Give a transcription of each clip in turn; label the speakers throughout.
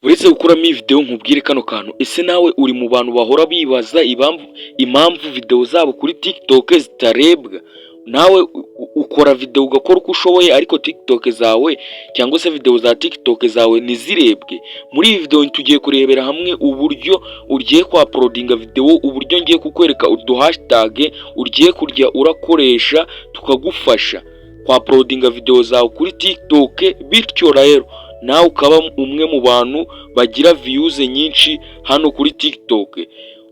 Speaker 1: Uretse gukuramo iyi video nkubwire kano kantu, ese nawe uri mu bantu bahora bibaza impamvu video zabo kuri TikTok zitarebwa? Nawe ukora video ugakora uko ushoboye ariko TikTok zawe cyangwa se video za TikTok zawe ntizirebwe? Muri iyi video tugiye kurebera hamwe uburyo ugiye kwa uploadinga video, uburyo ngiye kukwereka hashtag ugiye kurya urakoresha tukagufasha kwa uploadinga video zawe kuri TikTok, bityo rero nawe ukaba umwe mu bantu bagira views nyinshi hano kuri TikTok.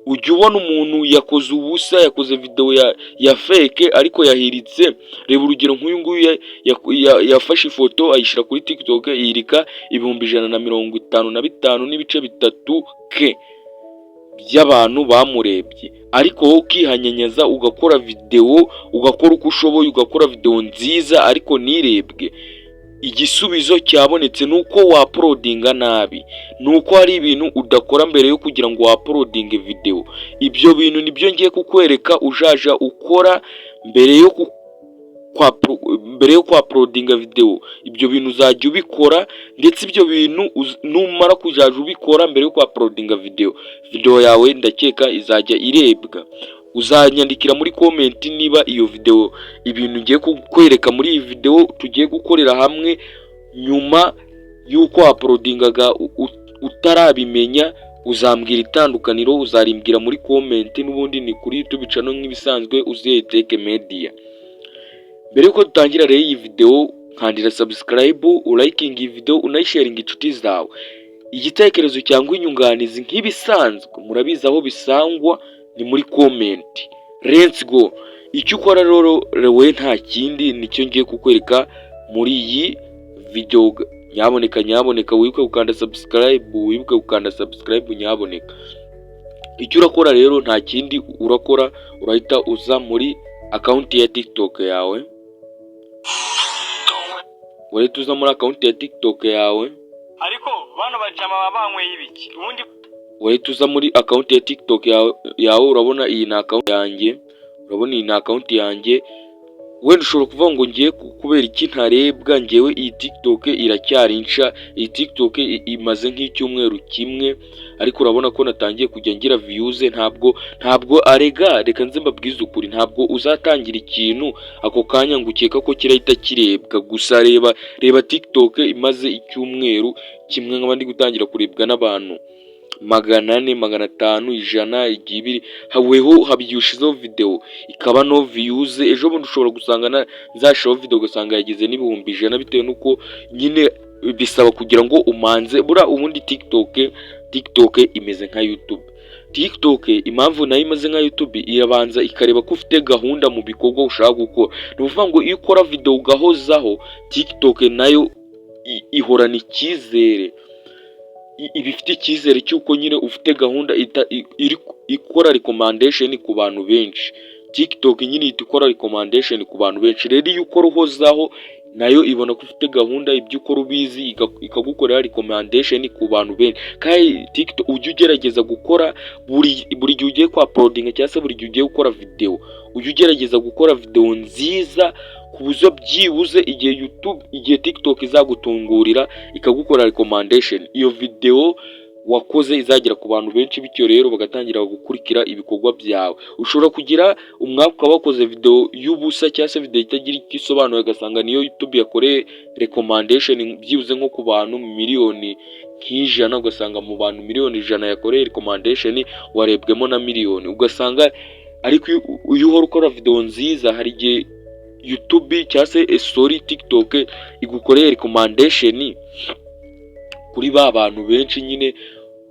Speaker 1: Ujya ubona umuntu yakoze ubusa, yakoze video ya fake ariko yahiritse. Reba urugero nk'uyu nguyu yafashe ifoto ayishira kuri TikTok yirika 155 n'ibice bitatu k by'abantu bamurebye. Ariko wowe ukihanyanyaza ugakora video, ugakora uko ushoboye, ugakora video nziza ariko nirebwe. Igisubizo cyabonetse nuko wa uploadinga nabi, nuko hari ibintu udakora mbere yo kugira ngo wa uploadinge video. Ibyo bintu nibyo ngiye kukwereka ujaja ukora mbere yo kwa uploadinga video. Ibyo bintu uzajya ubikora, ndetse ibyo bintu numara kujaja ubikora mbere yo kwa uploadinga video yawe ndakeka izajya irebwa. Uzanyandikira muri comment niba iyo video ibintu ngiye kukwereka muri iyi video tugiye gukorera hamwe nyuma yuko uploadingaga utarabimenya. Uzambwira itandukaniro, uzarimbwira muri comment, n'ubundi ni kuri YouTube channel nk'ibisanzwe Uziye Tech Media. Mbere yuko dutangira rero iyi video, kandira subscribe, uriking iyi video, unayisharing inshuti zawe. Igitekerezo cyangwa inyunganizi nk'ibisanzwe murabizi aho bisangwa ni muri comment. Let's go. Icyo ukora rero we nta kindi nicyo ngiye kukwereka muri iyi video. Nyaboneka wibuke gukanda subscribe, nyaboneka. Icyo urakora rero nta kindi urakora, urahita uza muri account ya TikTok yawe. Urahita uza muri account ya TikTok yawe.
Speaker 2: Ariko bano bajama babanyweye ibiki? Ubundi
Speaker 1: urahita uza muri account ya TikTok yawe. Urabona iyi ni account yanjye. Wenda ushobora kuvuga ngo ngiye kubera iki ntarebwa, ngewe iyi TikTok iracyarinsha. Iyi TikTok imaze nk'icyumweru kimwe, ariko urabona ko natangiye kujya ngira views. Ntabwo reka nze mbabwize ukuri, ntabwo uzatangira ikintu ako kanya ngo ukeka ko kirahita kirebwa. Gusa reba TikTok imaze icyumweru kimwe nk'abandi gutangira kurebwa n'abantu 400, 500, 100, 200. Haweho habyushizeho video ikaba no views. Ejo bundi ushobora gusanga nzashaho video ugasanga yagize n'ibihumbi 100, bitewe nuko nyine bisaba kugira ngo umanze ubundi TikTok imeze nka YouTube. TikTok impamvu nayo imeze nka YouTube, irabanza ikareba ko ufite gahunda mu bikorwa ushaka gukora. Ni ukuvuga ngo iyo ukora video ugahozaho, TikTok nayo ihorana icyizere, ibifite icyizere cy'uko nyine ufite gahunda ikora recommendation ku bantu benshi. TikTok nyine ikora recommendation ku bantu benshi. Rero iyo ukora uhozaho, nayo ibona ko ufite gahunda, ibyo ukora ubizi, ikagukorera recommendation ku bantu benshi. Kandi TikTok ujye ugerageza gukora buri gihe ugiye kwa uploadinga cyangwa se buri gihe ugiye gukora video, ujye ugerageza gukora video nziza ku buryo byibuze igihe TikTok izagutungurira ikagukorera recommendation, iyo video wakoze izagera ku bantu benshi, bityo rero bagatangira gukurikira ibikorwa byawe. Ushobora kugira umwaka ukaba wakoze video y'ubusa cyangwa se video itagira icyo isobanuye, ugasanga niyo YouTube yakoreye recommendation byibuze nko ku bantu miliyoni nk'ijana, ugasanga mu bantu miliyoni 100 yakoreye recommendation warebwemo na miliyoni. Ugasanga ariko iyo uhora ukora video nziza, hari igihe YouTube cyangwa se TikTok igukoreye recommendation kuri ba bantu benshi nyine,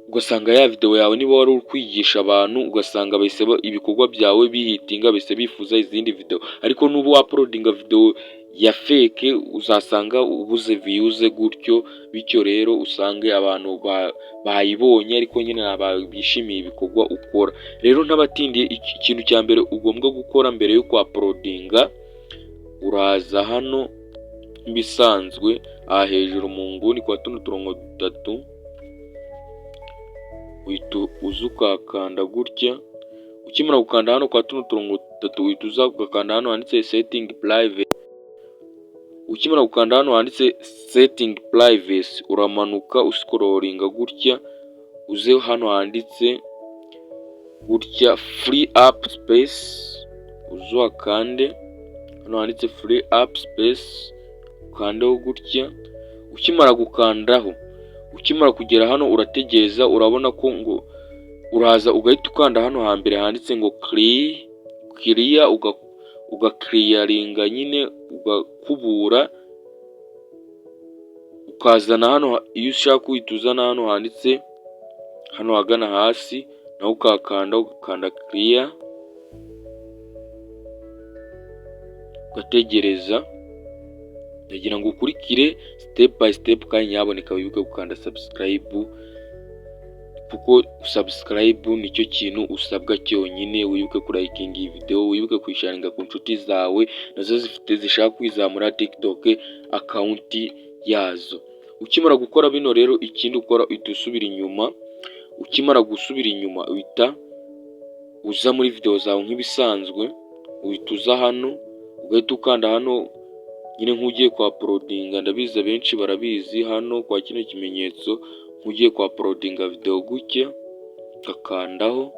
Speaker 1: ugasanga ya video yawe niba wari kwigisha abantu, ugasanga bahise ibikorwa byawe bihitinga, bahise bifuza izindi video. Ariko nubu uploadinga video ya fake uzasanga ubuze views gutyo, bityo rero usange abantu bayibonye ariko nyine bishimiye ibikorwa ukora. Rero ntabatindiye, ikintu cya mbere ugomba gukora mbere yo kwa uploadinga, uraza hano bisanzwe aha hejuru mu nguni kwa tuno turongo dutatu, uhita uza ukakanda gutya. Ukimara gukanda hano kwa tuno turongo dutatu, uhita uza ugakanda hano handitse setting private. ukimara gukanda hano handitse setting privacy uramanuka uscrollinga gutya uze hano handitse gutya free app space uzo akande hano handitse free app space ukandaho gutya. Ukimara gukandaho, ukimara kugera hano urategereza, urabona ko ngo uraza ugahita ukanda hano hambere handitse ngo clear ugaclearinga nyine ugakubura, ukazana hano iyo ushaka uhituzana hano handitse hano hagana hasi naho ukakanda clear ugategereza. Ndagira ngo ukurikire step by step kandi nyaboneka wibuke gukanda subscribe, kuko subscribe nicyo kintu usabwa cyonyine. Wibuke kurikinga iyi video, wibuke kuyisharinga ku nshuti zawe nazo zishaka kwizamura TikTok account yazo. Ukimara gukora bino rero, ikindi ukora uhita usubira inyuma. Ukimara gusubira inyuma uhita uza muri video zawe nk'ibisanzwe, uhita uza hano ugahita ukanda hano nyine nk'ugiye kwa uploadinga. Ndabizi abenshi barabizi hano kwa kino kimenyetso nk'ugiye kwa uploadinga video gutya ugakandaho,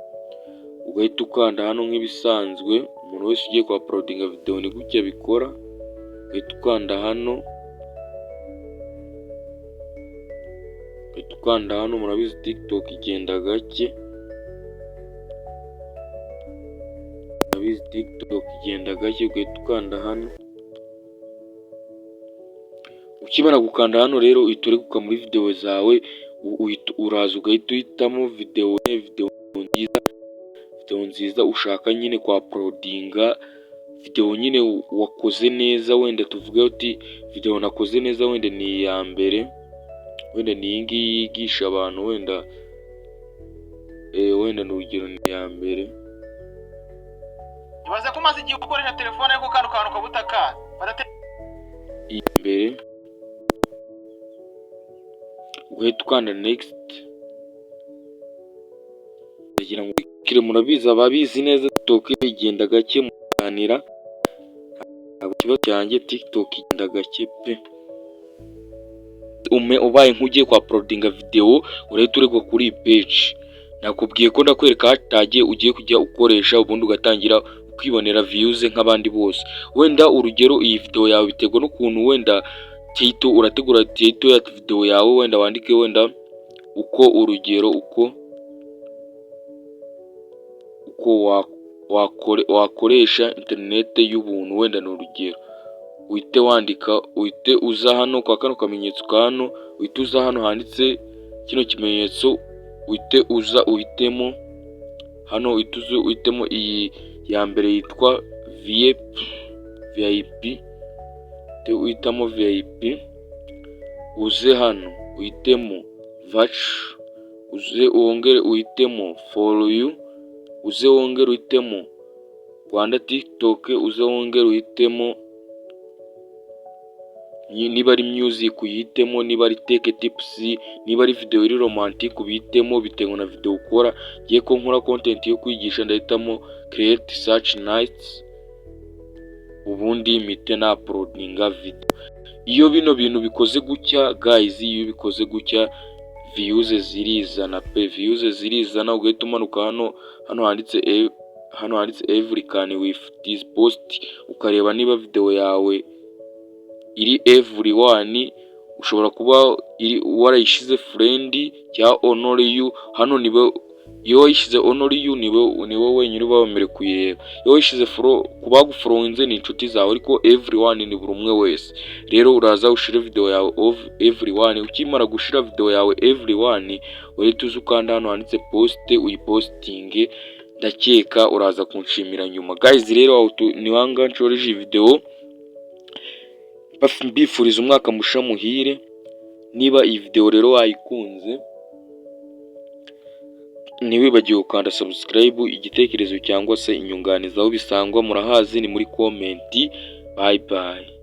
Speaker 1: ugahita ukanda hano nk'ibisanzwe. Umuntu wese ugiye kwa uploadinga video ni gutya bikora, ugahita ukanda hano, murabizi TikTok igenda gake, ugahita ukanda hano. Ukimara gukanda hano rero uhita ureguka muri video zawe, uraza ugahita uhitamo video nziza ushaka nyine kwa uploadinga, video nyine wakoze neza. Wenda tuvuge uti video nakoze neza wenda ni iya mbere, wenda ni iyi ngiyi yigisha abantu, wenda ni urugero ni iya mbere.
Speaker 2: Ibaze ko umaze igihe ukoresha telefone ariko kano kantu kabutakaza
Speaker 1: iyi mbere, ugahita ukanda next. Ndagira ngo ukire, murabizi ababizi neza TikTok igenda gake muganira, ikibazo cyanjye TikTok igenda gake pe. Ubaye nk'ugiye kwa uploadinga video urahita uregwa kuri page. Nakubwiye ko ndakwereka hashtag ugiye kujya ukoresha, ubundi ugatangira ukibonera views nk'abandi bose. Wenda urugero iyi video yawe biterwa n'ukuntu wenda title urategura title ya video yawe, wenda wandike wenda uko urugero uko wakoresha internet y'ubuntu, wenda ni urugero uhite wandika, uhite uza hano kwa kano kamenyetso hano, uhite uza hano handitse kino kimenyetso, uhite uza uhitemo hano, uhitemo iyi ya mbere yitwa VIP, uhitamo VIP, uze hano uhitemo watch, uze wongere uhitemo follow you, uze wongere uhitemo Rwanda TikTok, uze wongere uhitemo niba ari music uyitemo, niba ari tech tips, niba ari video iri romantic ubitemo bitewe na video ukora. Giye ko nkora content yo kwigisha ndahitamo create search nights, ubundi mite na uploadinga video. Iyo bino bintu bikoze gutya guys, iyo bikoze gutya views zirizana pe, views zirizana. Ugahita umanuka hano handitse every can with this post, ukareba niba video yawe iri everyone. Ushobora kuba warayishize friend cyangwa only you. Hano niwe iyo wayishize only you niwe wenyine uba wemerewe kuyireba. Iyo wayishize kubagufollowinze ni inshuti zawe, ariko everyone ni buri umwe wese. Rero uraza ushire video yawe of everyone. Ukimara gushira video yawe everyone, uhita uza ukanda hano handitse post, uyipostinge. Ndakeka uraza kunshimira nyuma guys. Rero ni wanga nshoreje video, mbifuriza umwaka musha muhire. Niba iyi video rero wayikunze, ntiwibagiwe gukanda subscribe. Igitekerezo cyangwa se inyunganizi aho bisangwa murahazi ni muri comment. Bye bye.